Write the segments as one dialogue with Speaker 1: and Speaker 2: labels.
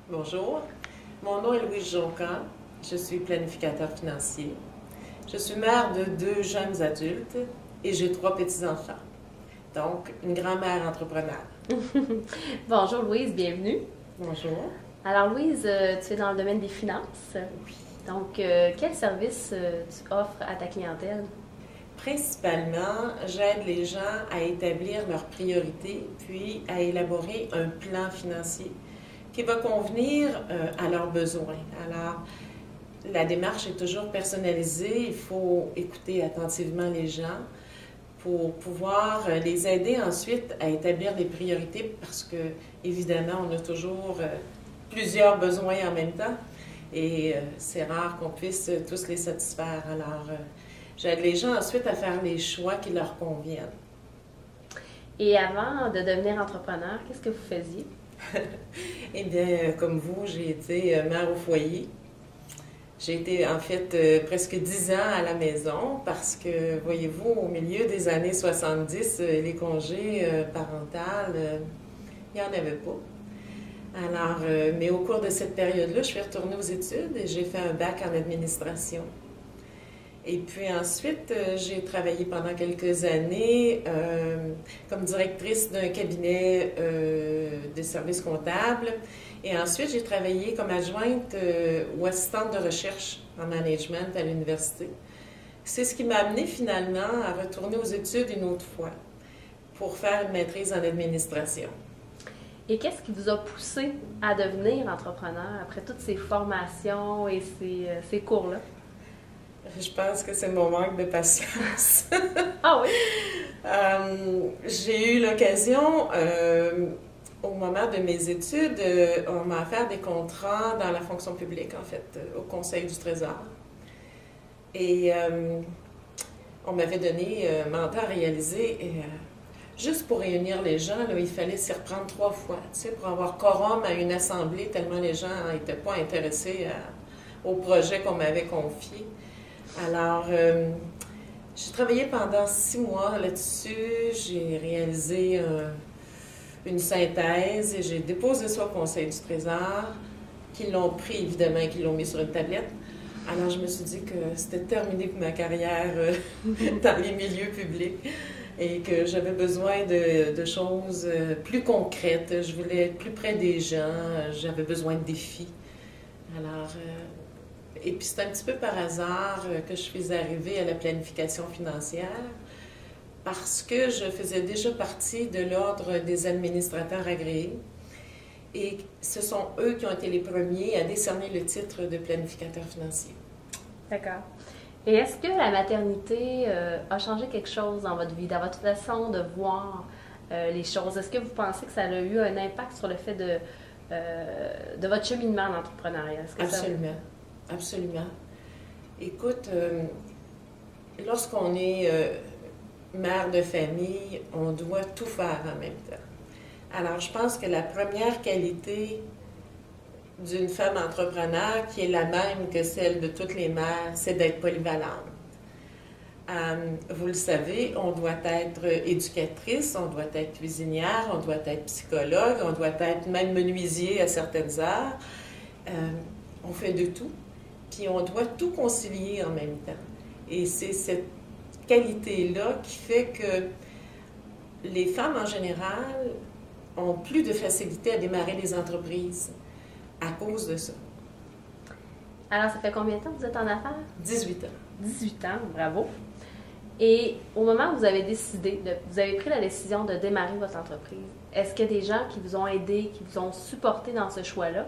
Speaker 1: Bonjour, mon nom est Louise Joncan, je suis planificateur financier. Je suis mère de 2 jeunes adultes et j'ai 3 petits-enfants. Donc, une grand-mère entrepreneur.
Speaker 2: Bonjour Louise, bienvenue.
Speaker 1: Bonjour.
Speaker 2: Alors Louise, tu es dans le domaine des finances.
Speaker 1: Oui.
Speaker 2: Donc, quel service tu offres à ta clientèle?
Speaker 1: Principalement, j'aide les gens à établir leurs priorités, puis à élaborer un plan financier qui va convenir à leurs besoins. Alors, la démarche est toujours personnalisée. Il faut écouter attentivement les gens pour pouvoir les aider ensuite à établir des priorités parce que, évidemment, on a toujours plusieurs besoins en même temps et c'est rare qu'on puisse tous les satisfaire. Alors, j'aide les gens ensuite à faire les choix qui leur conviennent.
Speaker 2: Et avant de devenir entrepreneur, qu'est-ce que vous faisiez?
Speaker 1: Eh bien, comme vous, j'ai été mère au foyer. J'ai été en fait presque 10 ans à la maison parce que, voyez-vous, au milieu des années 70, les congés parentaux, il n'y en avait pas. Alors, mais au cours de cette période-là, je suis retournée aux études et j'ai fait un bac en administration. Et puis ensuite, j'ai travaillé pendant quelques années comme directrice d'un cabinet de services comptables. Et ensuite, j'ai travaillé comme adjointe ou assistante de recherche en management à l'université. C'est ce qui m'a amené finalement à retourner aux études une autre fois pour faire une maîtrise en administration.
Speaker 2: Et qu'est-ce qui vous a poussé à devenir entrepreneur après toutes ces formations et ces cours-là?
Speaker 1: Je pense que c'est mon manque de patience.
Speaker 2: Ah oui?
Speaker 1: J'ai eu l'occasion, au moment de mes études, on m'a offert des contrats dans la fonction publique, en fait, au Conseil du Trésor. Et on m'avait donné un mandat à réaliser. Et, juste pour réunir les gens, là, il fallait s'y reprendre 3 fois, tu sais, pour avoir quorum à une assemblée, tellement les gens n'étaient pas intéressés au projet qu'on m'avait confié. Alors, j'ai travaillé pendant 6 mois là-dessus. J'ai réalisé une synthèse et j'ai déposé ça au Conseil du Trésor, qui l'ont pris évidemment et qui l'ont mis sur une tablette. Alors, je me suis dit que c'était terminé pour ma carrière dans les milieux publics et que j'avais besoin de choses plus concrètes. Je voulais être plus près des gens. J'avais besoin de défis. Alors, et puis c'est un petit peu par hasard que je suis arrivée à la planification financière parce que je faisais déjà partie de l'Ordre des administrateurs agréés et ce sont eux qui ont été les premiers à décerner le titre de planificateur financier.
Speaker 2: D'accord. Et est-ce que la maternité a changé quelque chose dans votre vie, dans votre façon de voir les choses? Est-ce que vous pensez que ça a eu un impact sur le fait de votre cheminement en entrepreneuriat?
Speaker 1: Absolument. Absolument. Écoute, lorsqu'on est mère de famille, on doit tout faire en même temps. Alors, je pense que la première qualité d'une femme entrepreneur, qui est la même que celle de toutes les mères, c'est d'être polyvalente. Vous le savez, on doit être éducatrice, on doit être cuisinière, on doit être psychologue, on doit être même menuisier à certaines heures. On fait de tout. Puis on doit tout concilier en même temps. Et c'est cette qualité-là qui fait que les femmes en général ont plus de facilité à démarrer des entreprises à cause de ça.
Speaker 2: Alors, ça fait combien de temps que vous êtes en affaires?
Speaker 1: 18 ans.
Speaker 2: 18 ans, bravo. Et au moment où vous avez vous avez pris la décision de démarrer votre entreprise, est-ce qu'il y a des gens qui vous ont aidé, qui vous ont supporté dans ce choix-là?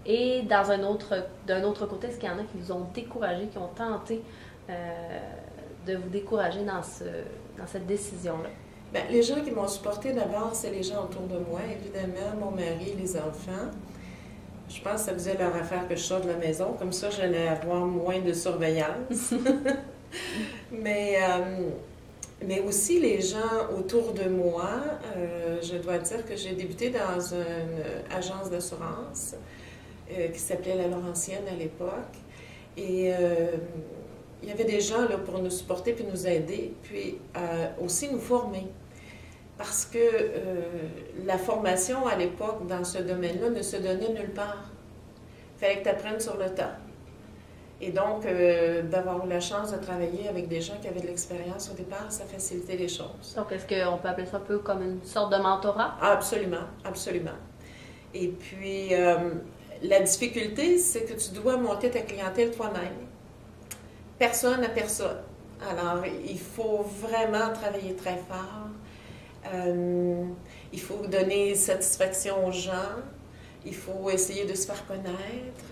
Speaker 2: Et d'un autre côté, est-ce qu'il y en a qui vous ont découragé, qui ont tenté de vous décourager dans cette décision-là?
Speaker 1: Bien, les gens qui m'ont supporté d'abord, c'est les gens autour de moi, évidemment, mon mari, les enfants. Je pense que ça faisait leur affaire que je sorte de la maison, comme ça j'allais avoir moins de surveillance. mais aussi les gens autour de moi, je dois dire que j'ai débuté dans une agence d'assurance qui s'appelait La Laurentienne à l'époque. Et il y avait des gens là, pour nous supporter puis nous aider, puis aussi nous former. Parce que la formation à l'époque dans ce domaine-là ne se donnait nulle part. fallait que tu apprennes sur le tas. Et donc, d'avoir eu la chance de travailler avec des gens qui avaient de l'expérience au départ, ça facilitait les choses.
Speaker 2: Donc, est-ce qu'on peut appeler ça un peu comme une sorte de mentorat?
Speaker 1: Absolument, absolument. Et puis, la difficulté, c'est que tu dois monter ta clientèle toi-même, personne à personne. Alors, il faut vraiment travailler très fort. Il faut donner satisfaction aux gens. Il faut essayer de se faire connaître.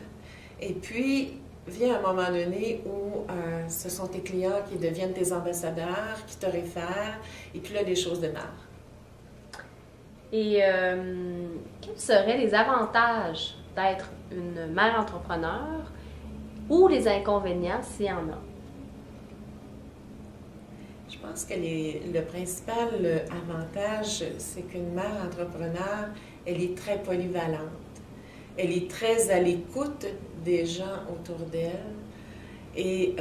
Speaker 1: Et puis, vient un moment donné où ce sont tes clients qui deviennent tes ambassadeurs, qui te réfèrent, et puis là, les choses démarrent.
Speaker 2: Et quels seraient les avantages d'être une mère entrepreneur ou les inconvénients s'il y en a?
Speaker 1: Je pense que le principal avantage, c'est qu'une mère entrepreneur, elle est très polyvalente. Elle est très à l'écoute des gens autour d'elle et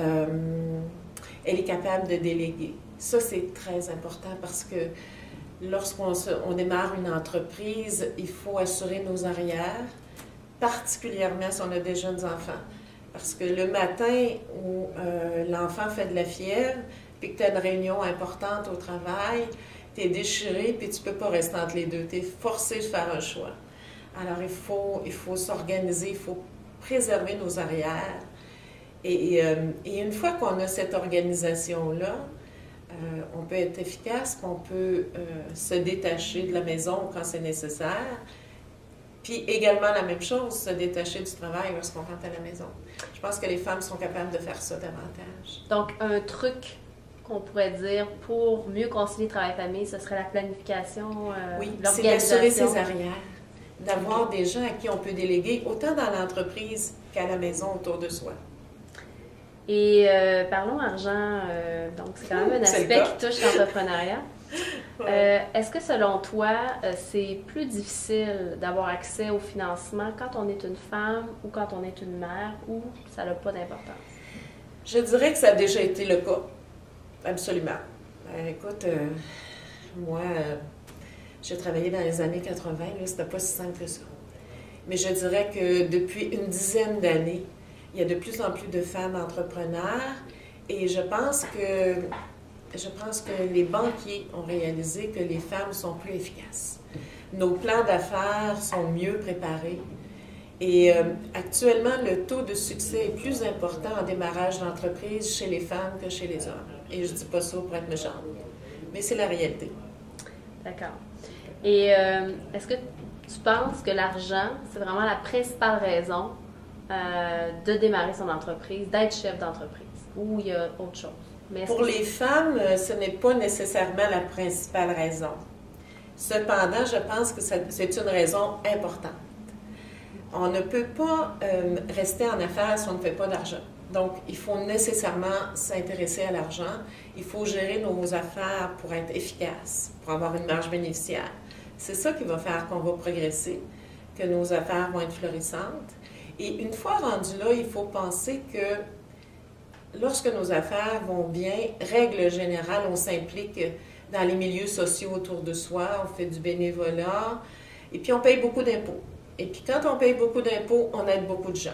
Speaker 1: elle est capable de déléguer. Ça, c'est très important parce que lorsqu'on démarre une entreprise, il faut assurer nos arrières, particulièrement si on a des jeunes enfants. Parce que le matin où l'enfant fait de la fièvre, puis que tu as une réunion importante au travail, tu es déchiré, puis tu ne peux pas rester entre les deux. Tu es forcé de faire un choix. Alors, il faut s'organiser, il faut préserver nos arrières. Et une fois qu'on a cette organisation-là, on peut être efficace, on peut se détacher de la maison quand c'est nécessaire. Puis également la même chose, se détacher du travail lorsqu'on rentre à la maison. Je pense que les femmes sont capables de faire ça davantage.
Speaker 2: Donc, un truc qu'on pourrait dire pour mieux concilier travail-famille, ce serait la planification,
Speaker 1: oui,
Speaker 2: l'organisation.
Speaker 1: C'est d'assurer ses arrières, d'avoir des gens à qui on peut déléguer, autant dans l'entreprise qu'à la maison autour de soi.
Speaker 2: Et parlons argent, donc c'est quand même un aspect qui touche l'entrepreneuriat. Ouais. Est-ce que selon toi, c'est plus difficile d'avoir accès au financement quand on est une femme ou quand on est une mère ou ça n'a pas d'importance?
Speaker 1: Je dirais que ça a déjà été le cas. Absolument. Écoute, moi, j'ai travaillé dans les années 80, là, c'était pas si simple que ça. Mais je dirais que depuis une dizaine d'années, il y a de plus en plus de femmes entrepreneurs et je pense que les banquiers ont réalisé que les femmes sont plus efficaces. Nos plans d'affaires sont mieux préparés. Et actuellement, le taux de succès est plus important en démarrage d'entreprise chez les femmes que chez les hommes. Et je ne dis pas ça pour être méchante, mais c'est la réalité.
Speaker 2: D'accord. Et est-ce que tu penses que l'argent, c'est vraiment la principale raison de démarrer son entreprise, d'être chef d'entreprise, ou il y a autre chose?
Speaker 1: Pour les femmes, ce n'est pas nécessairement la principale raison. Cependant, je pense que c'est une raison importante. On ne peut pas rester en affaires si on ne fait pas d'argent. Donc, il faut nécessairement s'intéresser à l'argent. Il faut gérer nos affaires pour être efficace, pour avoir une marge bénéficiaire. C'est ça qui va faire qu'on va progresser, que nos affaires vont être florissantes. Et une fois rendu là, il faut penser que lorsque nos affaires vont bien, règle générale, on s'implique dans les milieux sociaux autour de soi, on fait du bénévolat, et puis on paye beaucoup d'impôts. Et puis quand on paye beaucoup d'impôts, on aide beaucoup de gens.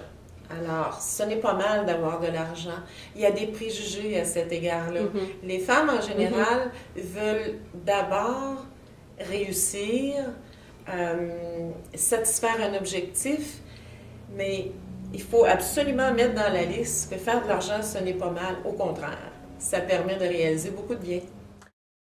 Speaker 1: Alors, ce n'est pas mal d'avoir de l'argent. Il y a des préjugés à cet égard-là. Mm-hmm. Les femmes, en général, veulent d'abord réussir, satisfaire un objectif, mais il faut absolument mettre dans la liste que faire de l'argent, ce n'est pas mal. Au contraire, ça permet de réaliser beaucoup de bien.